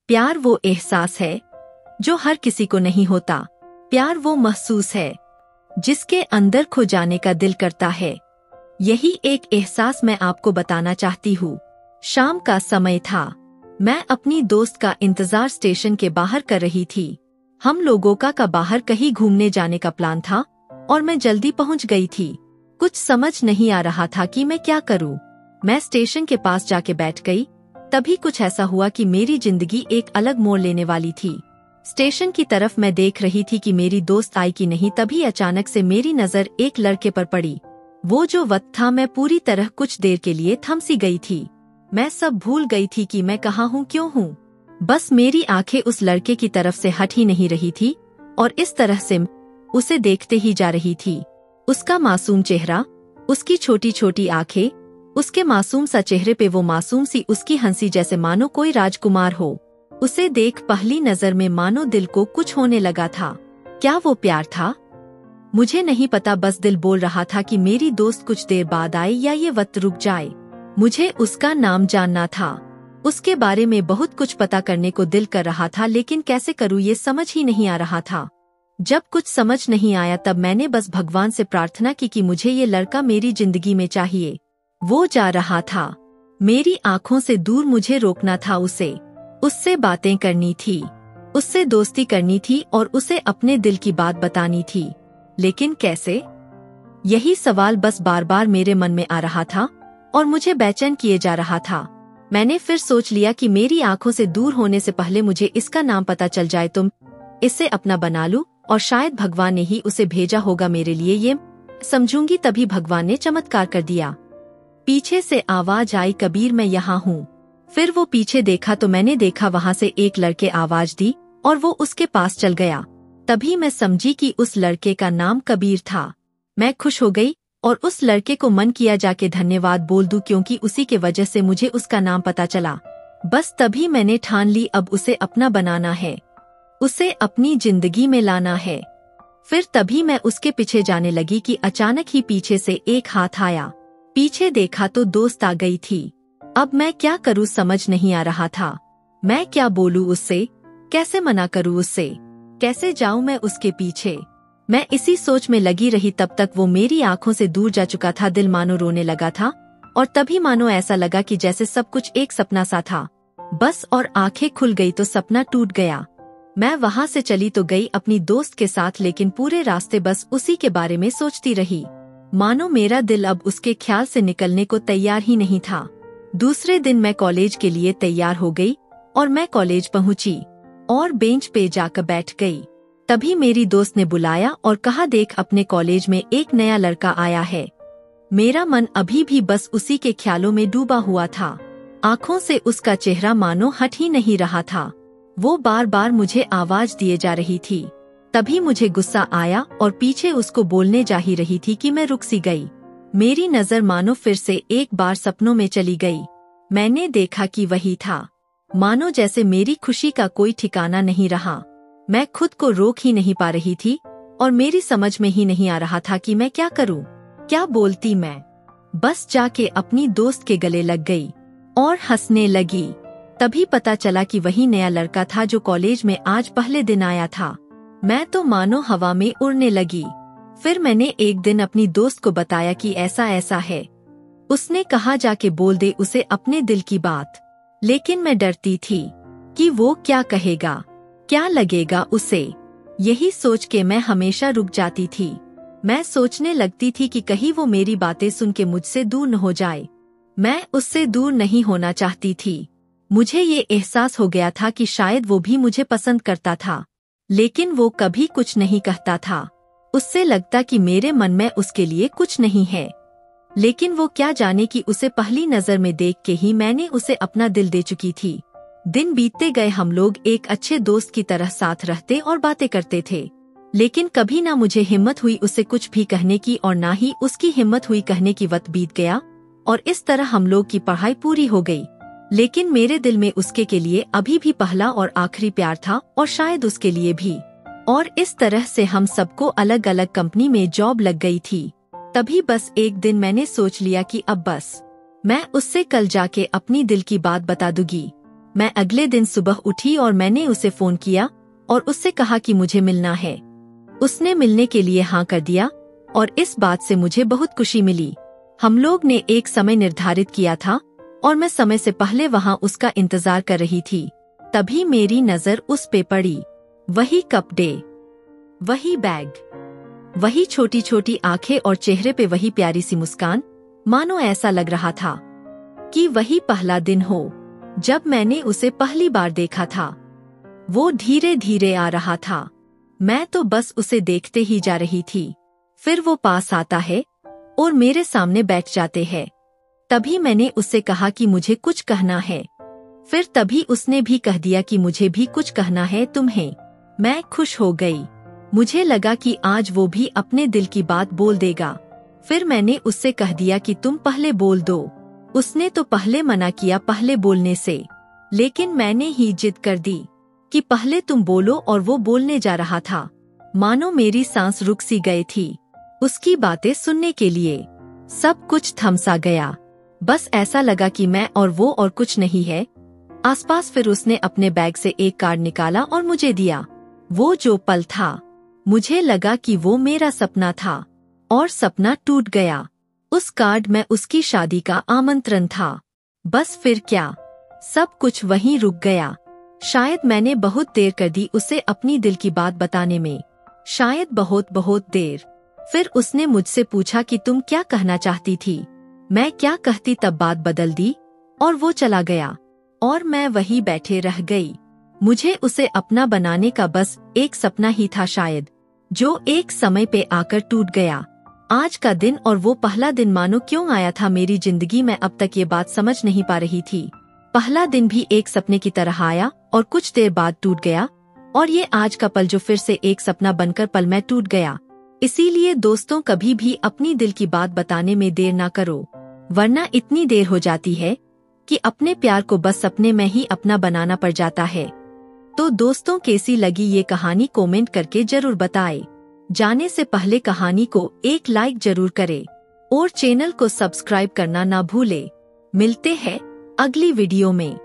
प्यार वो एहसास है जो हर किसी को नहीं होता। प्यार वो महसूस है जिसके अंदर खो जाने का दिल करता है। यही एक एहसास मैं आपको बताना चाहती हूँ। शाम का समय था। मैं अपनी दोस्त का इंतजार स्टेशन के बाहर कर रही थी। हम लोगों का बाहर कहीं घूमने जाने का प्लान था और मैं जल्दी पहुंच गई थी। कुछ समझ नहीं आ रहा था कि मैं क्या करूं। मैं स्टेशन के पास जाके बैठ गई। तभी कुछ ऐसा हुआ कि मेरी जिंदगी एक अलग मोड़ लेने वाली थी। स्टेशन की तरफ मैं देख रही थी कि मेरी दोस्त आई कि नहीं, तभी अचानक से मेरी नजर एक लड़के पर पड़ी। वो जो वक्त था, मैं पूरी तरह कुछ देर के लिए थम सी गई थी। मैं सब भूल गई थी कि मैं कहाँ हूँ, क्यों हूँ। बस मेरी आंखें उस लड़के की तरफ से हट ही नहीं रही थी और इस तरह से उसे देखते ही जा रही थी। उसका मासूम चेहरा, उसकी छोटी छोटी आंखें, उसके मासूम सा चेहरे पे वो मासूम सी उसकी हंसी, जैसे मानो कोई राजकुमार हो। उसे देख पहली नजर में मानो दिल को कुछ होने लगा था। क्या वो प्यार था? मुझे नहीं पता, बस दिल बोल रहा था कि मेरी दोस्त कुछ देर बाद आए या ये वक्त रुक जाए। मुझे उसका नाम जानना था। उसके बारे में बहुत कुछ पता करने को दिल कर रहा था, लेकिन कैसे करूँ ये समझ ही नहीं आ रहा था। जब कुछ समझ नहीं आया तब मैंने बस भगवान से प्रार्थना की कि मुझे ये लड़का मेरी जिंदगी में चाहिए। वो जा रहा था, मेरी आंखों से दूर, मुझे रोकना था उसे। उससे बातें करनी थी, उससे दोस्ती करनी थी और उसे अपने दिल की बात बतानी थी। लेकिन कैसे? यही सवाल बस बार बार मेरे मन में आ रहा था और मुझे बेचैन किए जा रहा था। मैंने फिर सोच लिया कि मेरी आंखों से दूर होने से पहले मुझे इसका नाम पता चल जाए तो इसे अपना बना लूं और शायद भगवान ने ही उसे भेजा होगा मेरे लिए, ये समझूंगी। तभी भगवान ने चमत्कार कर दिया। पीछे से आवाज आई, कबीर मैं यहाँ हूँ। फिर वो पीछे देखा तो मैंने देखा वहाँ से एक लड़के आवाज दी और वो उसके पास चल गया। तभी मैं समझी कि उस लड़के का नाम कबीर था। मैं खुश हो गई और उस लड़के को मन किया जाके धन्यवाद बोल दूं, क्योंकि उसी के वजह से मुझे उसका नाम पता चला। बस तभी मैंने ठान ली, अब उसे अपना बनाना है, उसे अपनी जिंदगी में लाना है। फिर तभी मैं उसके पीछे जाने लगी कि अचानक ही पीछे से एक हाथ आया। पीछे देखा तो दोस्त आ गई थी। अब मैं क्या करूं समझ नहीं आ रहा था। मैं क्या बोलूं उससे, कैसे मना करूं उससे, कैसे जाऊं मैं उसके पीछे। मैं इसी सोच में लगी रही, तब तक वो मेरी आंखों से दूर जा चुका था। दिल मानो रोने लगा था और तभी मानो ऐसा लगा कि जैसे सब कुछ एक सपना सा था। बस और आंखें खुल गई तो सपना टूट गया। मैं वहाँ से चली तो गई अपनी दोस्त के साथ, लेकिन पूरे रास्ते बस उसी के बारे में सोचती रही। मानो मेरा दिल अब उसके ख्याल से निकलने को तैयार ही नहीं था। दूसरे दिन मैं कॉलेज के लिए तैयार हो गई और मैं कॉलेज पहुंची और बेंच पे जाकर बैठ गई। तभी मेरी दोस्त ने बुलाया और कहा, देख अपने कॉलेज में एक नया लड़का आया है। मेरा मन अभी भी बस उसी के ख्यालों में डूबा हुआ था। आंखों से उसका चेहरा मानो हट ही नहीं रहा था। वो बार बार मुझे आवाज दिए जा रही थी। तभी मुझे गुस्सा आया और पीछे उसको बोलने जा ही रही थी कि मैं रुक सी गई। मेरी नजर मानो फिर से एक बार सपनों में चली गई। मैंने देखा कि वही था। मानो जैसे मेरी खुशी का कोई ठिकाना नहीं रहा। मैं खुद को रोक ही नहीं पा रही थी और मेरी समझ में ही नहीं आ रहा था कि मैं क्या करूं, क्या बोलती मैं। बस जाके अपनी दोस्त के गले लग गई और हंसने लगी। तभी पता चला कि वही नया लड़का था जो कॉलेज में आज पहले दिन आया था। मैं तो मानो हवा में उड़ने लगी। फिर मैंने एक दिन अपनी दोस्त को बताया कि ऐसा ऐसा है। उसने कहा, जाके बोल दे उसे अपने दिल की बात। लेकिन मैं डरती थी कि वो क्या कहेगा, क्या लगेगा उसे। यही सोच के मैं हमेशा रुक जाती थी। मैं सोचने लगती थी कि कहीं वो मेरी बातें सुन के मुझसे दूर न हो जाए। मैं उससे दूर नहीं होना चाहती थी। मुझे ये एहसास हो गया था कि शायद वो भी मुझे पसंद करता था, लेकिन वो कभी कुछ नहीं कहता था। उससे लगता कि मेरे मन में उसके लिए कुछ नहीं है। लेकिन वो क्या जाने कि उसे पहली नजर में देख के ही मैंने उसे अपना दिल दे चुकी थी। दिन बीतते गए, हम लोग एक अच्छे दोस्त की तरह साथ रहते और बातें करते थे। लेकिन कभी ना मुझे हिम्मत हुई उसे कुछ भी कहने की और ना ही उसकी हिम्मत हुई कहने की। वक्त बीत गया और इस तरह हम लोग की पढ़ाई पूरी हो गई। लेकिन मेरे दिल में उसके के लिए अभी भी पहला और आखिरी प्यार था और शायद उसके लिए भी। और इस तरह से हम सबको अलग अलग कंपनी में जॉब लग गई थी। तभी बस एक दिन मैंने सोच लिया कि अब बस मैं उससे कल जाके अपनी दिल की बात बता दूंगी। मैं अगले दिन सुबह उठी और मैंने उसे फोन किया और उससे कहा कि मुझे मिलना है। उसने मिलने के लिए हाँ कर दिया और इस बात से मुझे बहुत खुशी मिली। हम लोग ने एक समय निर्धारित किया था और मैं समय से पहले वहाँ उसका इंतजार कर रही थी। तभी मेरी नजर उस पे पड़ी। वही कपड़े, वही बैग, वही छोटी छोटी आंखें और चेहरे पे वही प्यारी सी मुस्कान। मानो ऐसा लग रहा था कि वही पहला दिन हो जब मैंने उसे पहली बार देखा था। वो धीरे धीरे आ रहा था। मैं तो बस उसे देखते ही जा रही थी। फिर वो पास आता है और मेरे सामने बैठ जाते हैं। तभी मैंने उससे कहा कि मुझे कुछ कहना है। फिर तभी उसने भी कह दिया कि मुझे भी कुछ कहना है तुम्हें। मैं खुश हो गई। मुझे लगा कि आज वो भी अपने दिल की बात बोल देगा। फिर मैंने उससे कह दिया कि तुम पहले बोल दो। उसने तो पहले मना किया पहले बोलने से, लेकिन मैंने ही जिद कर दी कि पहले तुम बोलो और वो बोलने जा रहा था। मानो मेरी सांस रुक सी गई थी उसकी बातें सुनने के लिए। सब कुछ थम सा गया। बस ऐसा लगा कि मैं और वो और कुछ नहीं है आसपास। फिर उसने अपने बैग से एक कार्ड निकाला और मुझे दिया। वो जो पल था, मुझे लगा कि वो मेरा सपना था और सपना टूट गया। उस कार्ड में उसकी शादी का आमंत्रण था। बस फिर क्या, सब कुछ वहीं रुक गया। शायद मैंने बहुत देर कर दी उसे अपनी दिल की बात बताने में, शायद बहुत बहुत देर। फिर उसने मुझसे पूछा कि तुम क्या कहना चाहती थी। मैं क्या कहती, तब बात बदल दी और वो चला गया और मैं वहीं बैठे रह गई। मुझे उसे अपना बनाने का बस एक सपना ही था शायद, जो एक समय पे आकर टूट गया। आज का दिन और वो पहला दिन मानो क्यों आया था मेरी जिंदगी में, अब तक ये बात समझ नहीं पा रही थी। पहला दिन भी एक सपने की तरह आया और कुछ देर बाद टूट गया, और ये आज का पल जो फिर से एक सपना बनकर पल में टूट गया। इसीलिए दोस्तों, कभी भी अपनी दिल की बात बताने में देर ना करो, वरना इतनी देर हो जाती है कि अपने प्यार को बस सपने में ही अपना बनाना पड़ जाता है। तो दोस्तों, कैसी लगी ये कहानी कमेंट करके जरूर बताएं। जाने से पहले कहानी को एक लाइक जरूर करें और चैनल को सब्सक्राइब करना ना भूले। मिलते हैं अगली वीडियो में।